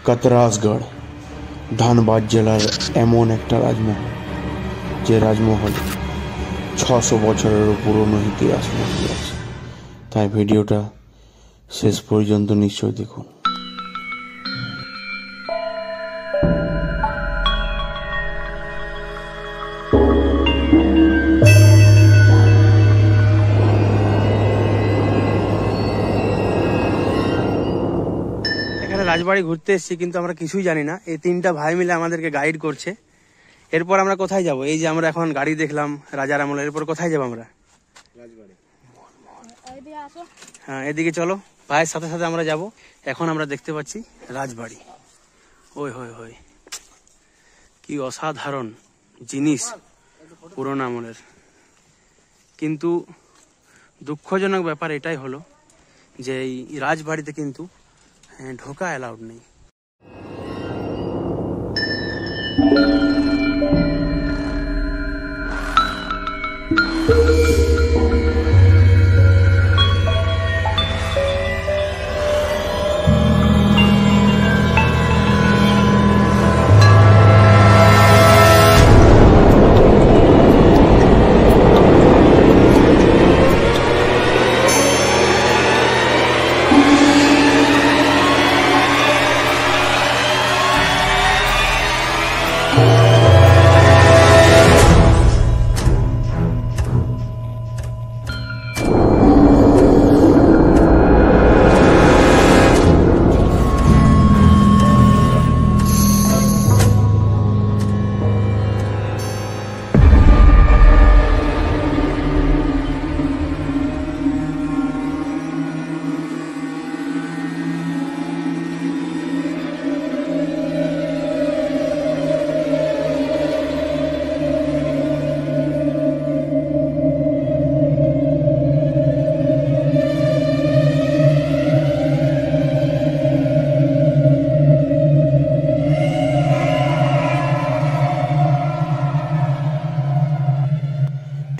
কাতরাসগড় ধানবাদ জেলার এমন একটা রাজমহল, যে রাজমহল 600 বছরেরও পুরনো ইতিহাস লুকিয়ে আছে। তাই ভিডিওটা শেষ পর্যন্ত নিশ্চয়ই দেখুন। রাজবাড়ি ঘুরতে এসেছি, কিন্তু আমরা কিছুই জানি না। এই তিনটা ভাই মিলে আমাদেরকে গাইড করছে। এরপর আমরা কোথায় যাব? এই যে আমরা এখন গাড়ি দেখলাম রাজার আমলের, এরপর কোথায় যাব আমরা? হ্যাঁ, এদিকে চলো, ভাইয়ের সাথে সাথে আমরা যাব। এখন আমরা দেখতে পাচ্ছি রাজবাড়ি। ওই হই হই, কি অসাধারণ জিনিস পুরোনো আমলের। কিন্তু দুঃখজনক ব্যাপার এটাই হলো যে এই রাজবাড়িতে কিন্তু ঢোকা অ্যালাউড নেই।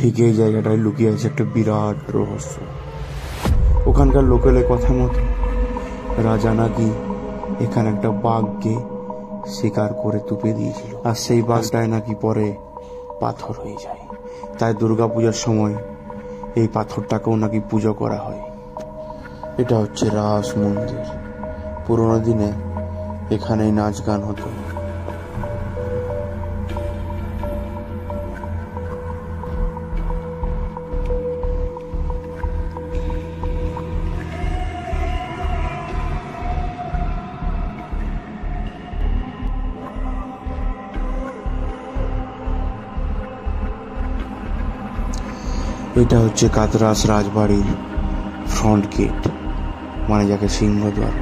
ঠিক এই জায়গাটায় লুকিয়ে আছে একটা বিরাট রহস্য। ওখানকার লোকালের কথা মতো রাজা নাকি এখানে একটা বাঘকে শিকার করে তুপে দিয়েছিল, আর সেই বাঘটায় নাকি পরে পাথর হয়ে যায়। তাই দুর্গাপূজার সময় এই পাথরটাকেও নাকি পুজো করা হয়। এটা হচ্ছে রাস মন্দির। পুরোনো দিনে এখানেই নাচ গান হতো। এটা হচ্ছে কাতরাস রাজবাড়ির ফ্রন্ট গেট, মানে যাকে সিংহদ্বার।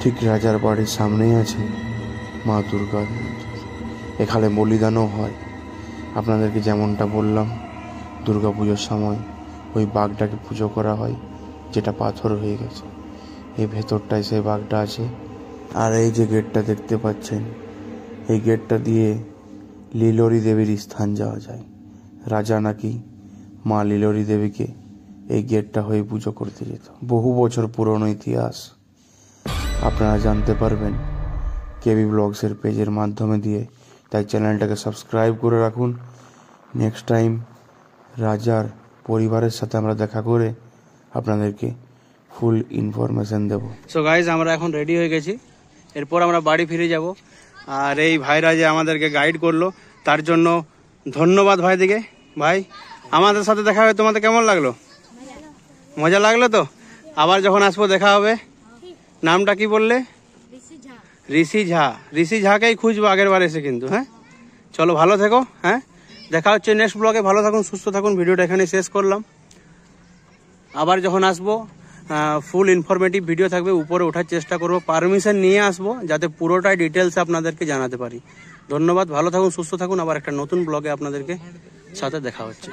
ঠিক রাজার বাড়ির সামনেই আছে মা দুর্গার মন্দির। এখানে বলিদানও হয়। আপনাদেরকে যেমনটা বললাম, দুর্গাপুজোর সময় ওই বাঘটাকে পুজো করা হয়, যেটা পাথর হয়ে গেছে। এই ভেতরটায় সেই বাঘটা আছে। আর এই যে গেটটা দেখতে পাচ্ছেন, এই গেটটা দিয়ে লীলরি দেবীর স্থান যাওয়া যায়। রাজা নাকি মা লীলরি দেবীকে এই গেটটা হয়ে পুজো করতে যেত। বহু বছর পুরনো ইতিহাস আপনারা জানতে পারবেন কেবি ব্লগসের পেজের মাধ্যমে দিয়ে। তাই চ্যানেলটাকে সাবস্ক্রাইব করে রাখুন। নেক্সট টাইম রাজার পরিবারের সাথে আমরা দেখা করে আপনাদেরকে ফুল ইনফরমেশন দেব। সো গাইজ, আমরা এখন রেডি হয়ে গেছি। এরপর আমরা বাড়ি ফিরে যাব। আর এই ভাইরা যে আমাদেরকে গাইড করলো, তার জন্য ধন্যবাদ ভাইদিকে। ভাই, আমাদের সাথে দেখা হবে, তোমাদের কেমন লাগলো? মজা লাগলো তো? আবার যখন আসবো দেখা হবে। নামটা কি বললে? ঋষি ঝা। ঋষি ঝাকেই খুঁজবো আগের বার এসে কিন্তু। হ্যাঁ, চলো, ভালো থেকো। হ্যাঁ, দেখা হচ্ছে নেক্সট ব্লগে। ভালো থাকুন, সুস্থ থাকুন। ভিডিওটা এখানে শেষ করলাম। আবার যখন আসবো ফুল ইনফরমেটিভ ভিডিও থাকবে। উপরে ওঠার চেষ্টা করবো, পারমিশন নিয়ে আসবো, যাতে পুরোটাই ডিটেলস আপনাদেরকে জানাতে পারি। ধন্যবাদ, ভালো থাকুন, সুস্থ থাকুন। আবার একটা নতুন ব্লগে আপনাদেরকে সাথে দেখা হচ্ছে।